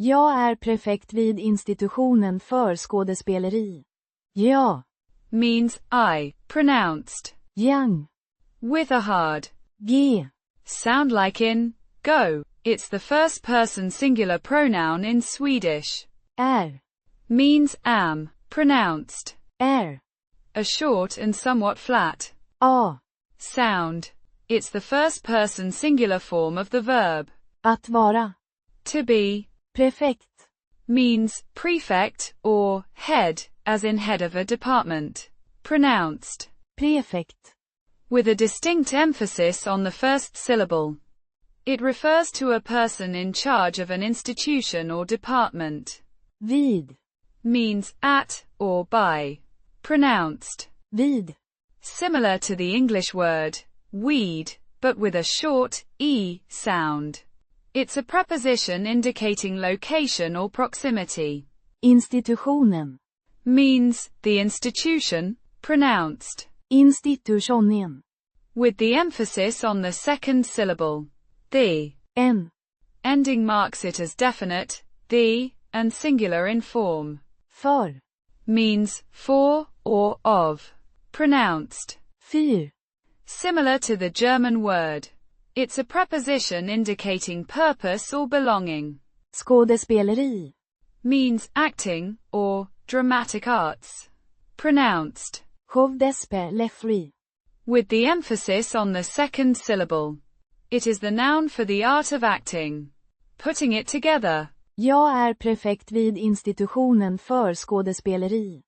Jag är prefekt vid institutionen för skådespeleri. Jag means I, pronounced yang with a hard g. sound like in go. It's the first person singular pronoun in Swedish. Är Means am, pronounced. är A short and somewhat flat a. sound. It's the first person singular form of the verb. Att vara To be prefekt. means prefect or head, as in head of a department. Pronounced Prefekt. with a distinct emphasis on the first syllable. It refers to a person in charge of an institution or department. Veed. Means at or by. Pronounced Veed. similar to the English word weed, but with a short e sound. It's a preposition indicating location or proximity. Institutionen. Means the institution, pronounced In-sti-too-shon-en. with the emphasis on the second syllable. The En. ending marks it as definite, the, and singular in form. För. Means for or of. Pronounced Für. similar to the German word. It's a preposition indicating purpose or belonging. Skådespeleri. Means acting or dramatic arts. Pronounced Skådespeleri. with the emphasis on the second syllable. It is the noun for the art of acting. Putting it together. Jag är prefekt vid institutionen för skådespeleri.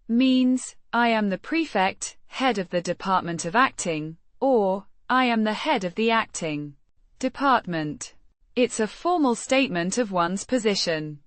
Means, I am the prefect, head of the department of acting, or, I am the head of the acting department. It's a formal statement of one's position.